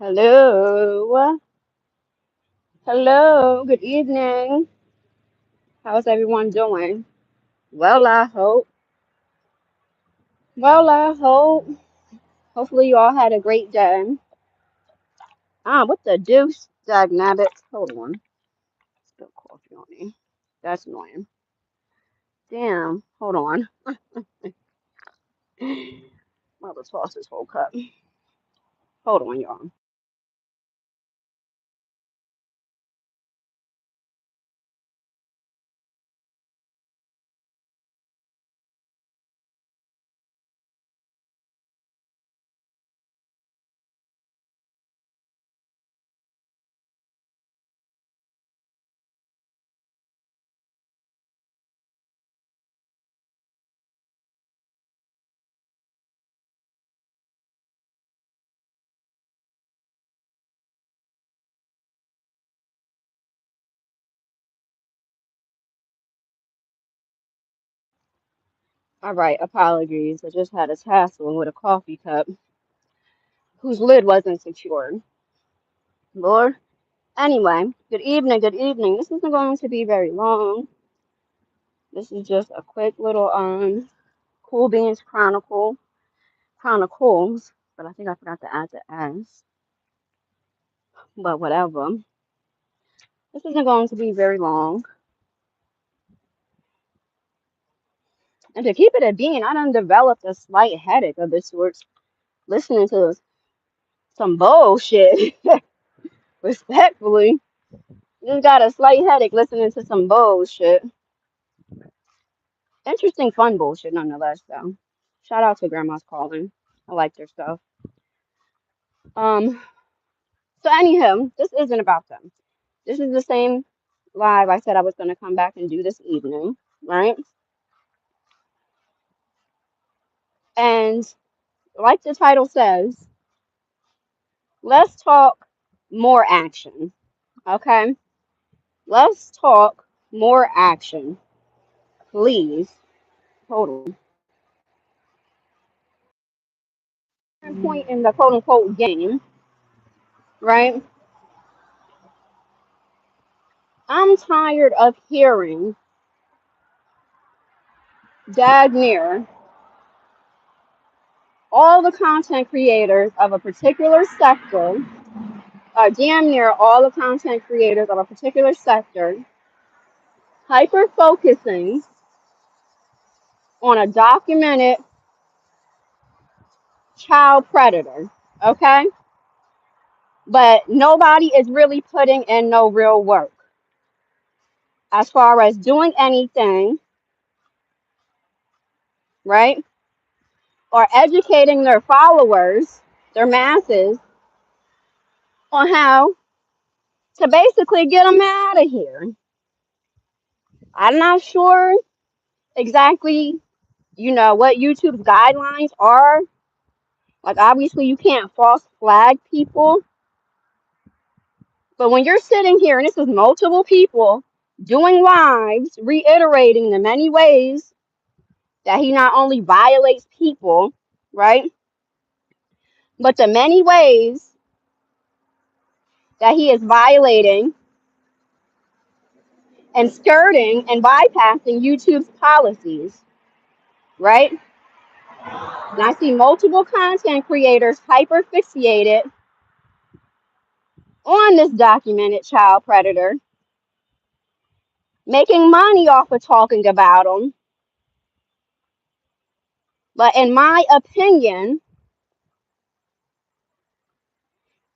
Hello. Hello. Good evening. How's everyone doing? Well, I hope. Well, I hope. Hopefully, you all had a great day. What the deuce? Dagnabbit. Hold on. Spill coffee on me. That's annoying. Damn. Hold on. Mother toss this whole cup. Hold on, y'all. All right. Apologies. I just had a tussle with a coffee cup whose lid wasn't secured. Lord. Anyway, good evening. Good evening. This isn't going to be very long. This is just a quick little Cool Beans Chronicles, but I think I forgot to add the S. But whatever. This isn't going to be very long. And to keep it a bean, I done developed a slight headache of this sort listening to some bullshit. Respectfully. Just got a slight headache listening to some bullshit. Interesting, fun bullshit nonetheless, though. Shout out to Grandma's Calling. I like their stuff. Um, so anyhow, this isn't about them. This is the same live I said I was going to come back and do this evening, right? And like the title says, let's talk more action, okay? Let's talk more action, please. Hold on. Point in the quote unquote game, right? I'm tired of hearing dag near all the content creators of a particular sector, damn near all the content creators of a particular sector, hyper focusing on a documented child predator, okay? But nobody is really putting in no real work as far as doing anything, right? Or educating their followers, their masses, on how to basically get them out of here. I'm not sure exactly, what YouTube's guidelines are. Like, obviously, you can't false flag people. But when you're sitting here, and this is multiple people doing lives, reiterating the many ways that he not only violates people, right, but the many ways that he is violating and skirting and bypassing YouTube's policies, right? And I see multiple content creators hyper fixated on this documented child predator, making money off of talking about him. But in my opinion,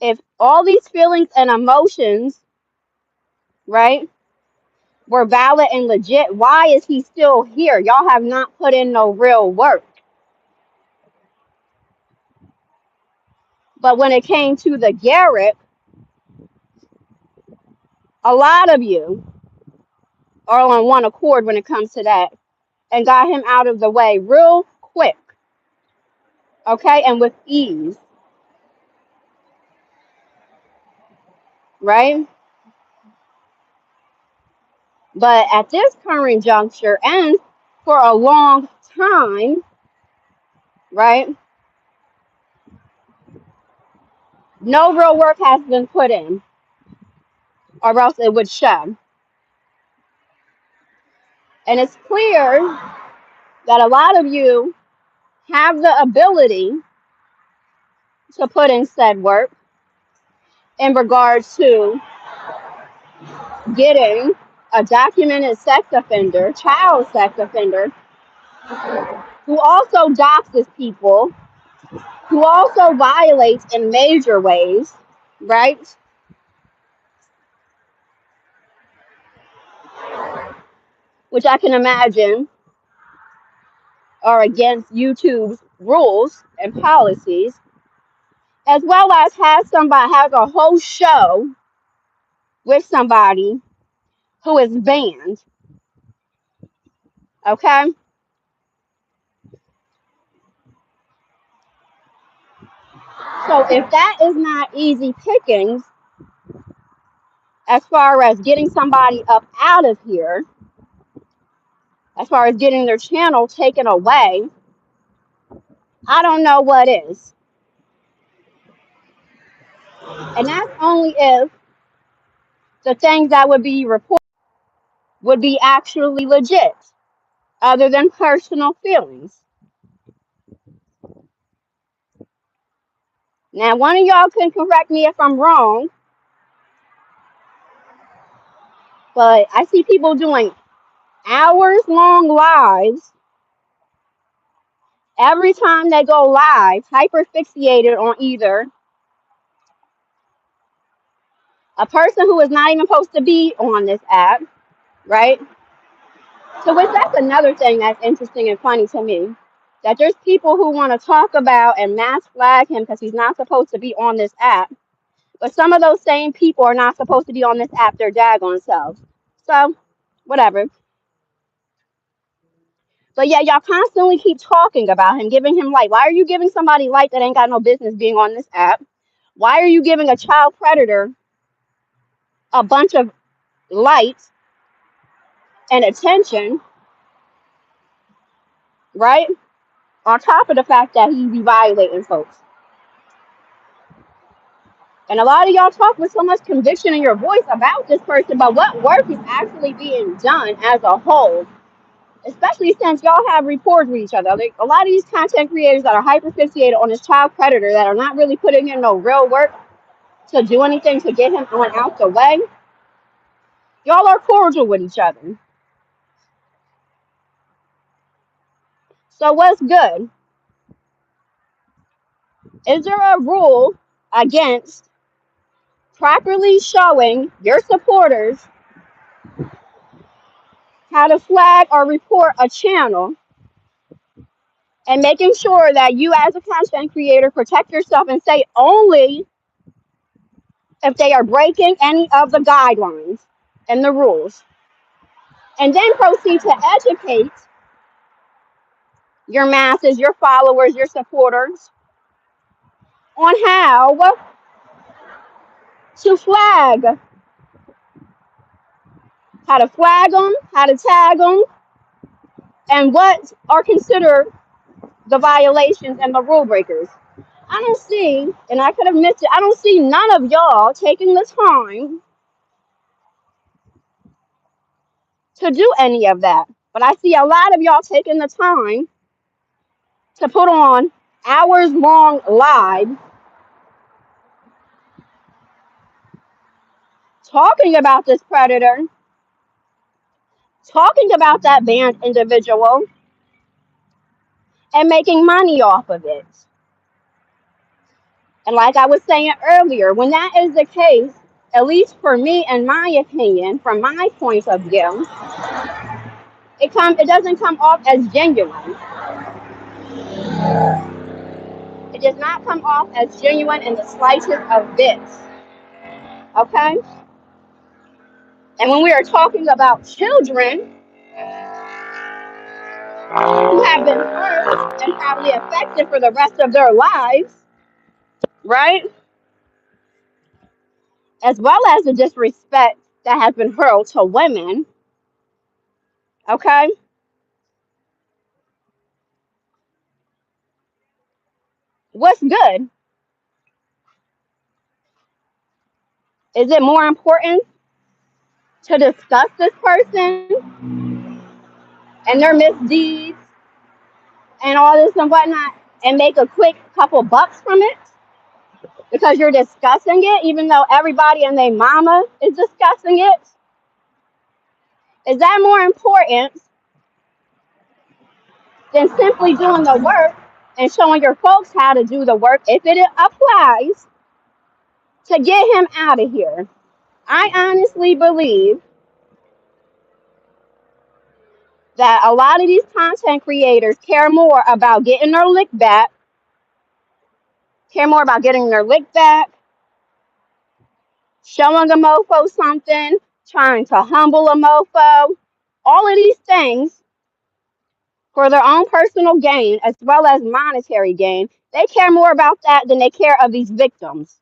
if all these feelings and emotions, right, were valid and legit, why is he still here? Y'all have not put in no real work. But when it came to the Garrett, a lot of you are on one accord when it comes to that and got him out of the way real quick, okay, and with ease, right? But at this current juncture and for a long time, right, No real work has been put in, or else it would show. And it's clear that a lot of you have the ability to put in said work in regards to getting a documented sex offender, child sex offender, who also doxes people, who also violates in major ways, right? Which I can imagine are against YouTube's rules and policies, as well as has a whole show with somebody who is banned. Okay? So if that is not easy pickings as far as getting somebody up out of here, as far as getting their channel taken away, I don't know what is. And that's only if the things that would be reported would be actually legit, other than personal feelings. Now, one of y'all can correct me if I'm wrong, but I see people doing hours long lives every time they go live, hyper fixated on either a person who is not even supposed to be on this app, right? So which that's another thing that's interesting and funny to me. That there's people who want to talk about and mass flag him because he's not supposed to be on this app. But some of those same people are not supposed to be on this app their daggone selves. So, whatever. But yeah, y'all constantly keep talking about him, giving him light. Why are you giving somebody light that ain't got no business being on this app? Why are you giving a child predator a bunch of light and attention, right? On top of the fact that he be violating folks. And a lot of y'all talk with so much conviction in your voice about this person, but what work is actually being done as a whole, especially since y'all have reports with each other. Like, a lot of these content creators that are hyper fixated on this child predator that are not really putting in no real work to do anything to get him on out the way, y'all are cordial with each other. So what's good? Is there a rule against properly showing your supporters how to flag or report a channel and making sure that you as a content creator protect yourself and say only if they are breaking any of the guidelines and the rules, and then proceed to educate your masses, your followers, your supporters on to flag, how to flag them, how to tag them, and what are considered the violations and the rule breakers. I don't see, and I could have missed it, I don't see none of y'all taking the time to do any of that. But I see a lot of y'all taking the time to put on hours long live talking about this predator, talking about that banned individual, and making money off of it. And like I was saying earlier, when that is the case, at least for me, in my opinion, from my point of view, it doesn't come off as genuine. It does not come off as genuine in the slightest of bits. Okay? And when we are talking about children who have been hurt and probably affected for the rest of their lives, right? As well as the disrespect that has been hurled to women, okay? What's good? Is it more important to discuss this person and their misdeeds and all this and whatnot and make a quick couple bucks from it because you're discussing it, even though everybody and their mama is discussing it? Is that more important than simply doing the work and showing your folks how to do the work if it applies to get him out of here? I honestly believe that a lot of these content creators care more about getting their lick back, showing a mofo something, trying to humble a mofo, all of these things for their own personal gain as well as monetary gain. They care more about that than they care of these victims.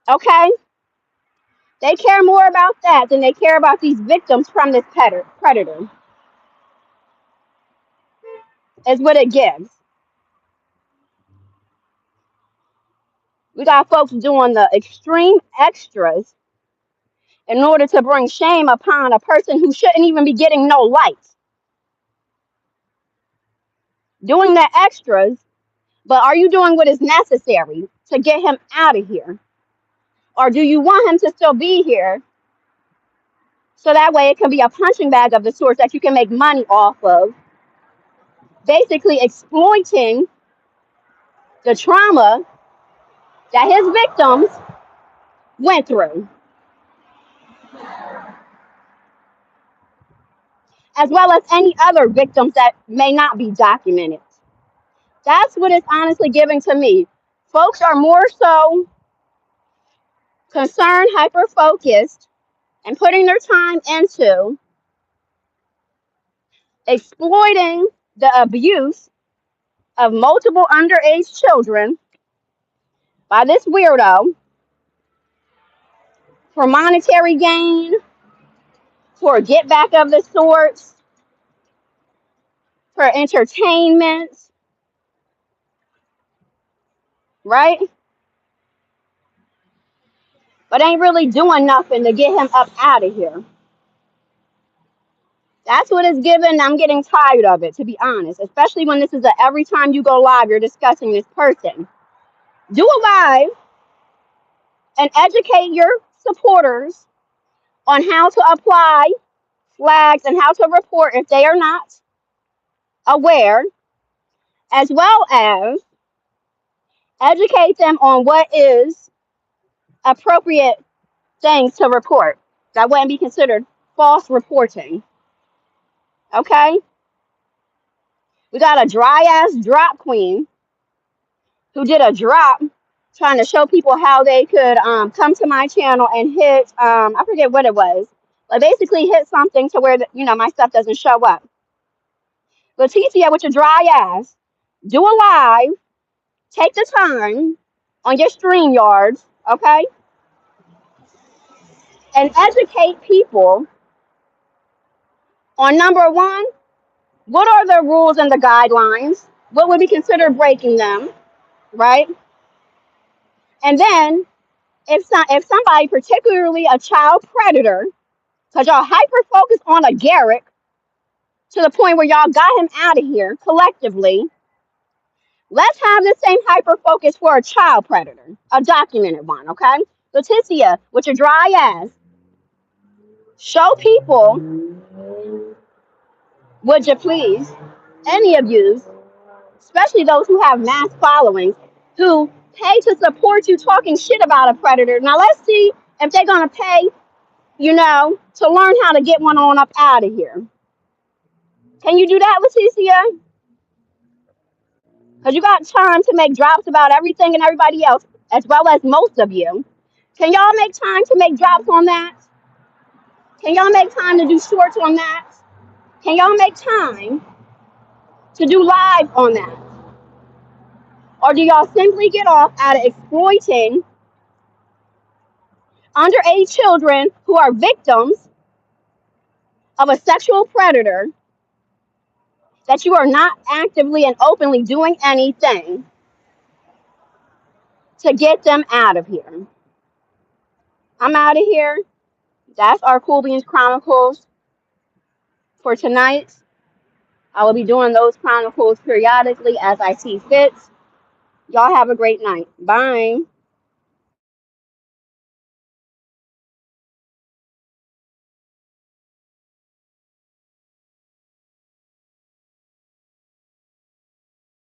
Okay? They care more about that than they care about these victims from this predator, is what it gives. We got folks doing the extreme extras in order to bring shame upon a person who shouldn't even be getting no light. Doing the extras, but are you doing what is necessary to get him out of here? Or do you want him to still be here so that way it can be a punching bag of the sorts that you can make money off of, basically exploiting the trauma that his victims went through, as well as any other victims that may not be documented? That's what it's honestly giving to me. Folks are more so concerned, hyper focused, and putting their time into exploiting the abuse of multiple underage children by this weirdo for monetary gain, for a get back of the sorts, for entertainment, right? But ain't really doing nothing to get him up out of here. That's what it's given. I'm getting tired of it, to be honest, especially when this is every time you go live, you're discussing this person. Do a live and educate your supporters on how to apply flags and how to report if they are not aware, as well as educate them on what is appropriate things to report that wouldn't be considered false reporting. Okay? We got a dry ass drop queen who did a drop trying to show people how they could come to my channel and hit I forget what it was, but basically hit something to where my stuff doesn't show up. Leticia, with your dry ass, do a live, take the time on your StreamYards, okay, and educate people on number one, what are the rules and the guidelines? What would be considered breaking them, right? And then if somebody, particularly a child predator, because y'all hyper focused on a Garrick to the point where y'all got him out of here collectively, let's have the same hyper focus for a child predator, a documented one, okay? Leticia, with your dry ass, show people, would you please, any of you, especially those who have mass followings, who pay to support you talking shit about a predator. Now let's see if they're gonna pay, to learn how to get one on up out of here. Can you do that, Leticia? Because you got time to make drops about everything and everybody else, as well as most of you. Can y'all make time to make drops on that? Can y'all make time to do shorts on that? Can y'all make time to do live on that? Or do y'all simply get off out of exploiting underage children who are victims of a sexual predator that you are not actively and openly doing anything to get them out of here? I'm out of here. That's our Cool Beans Chronicles for tonight. I will be doing those chronicles periodically as I see fit. Y'all have a great night. Bye.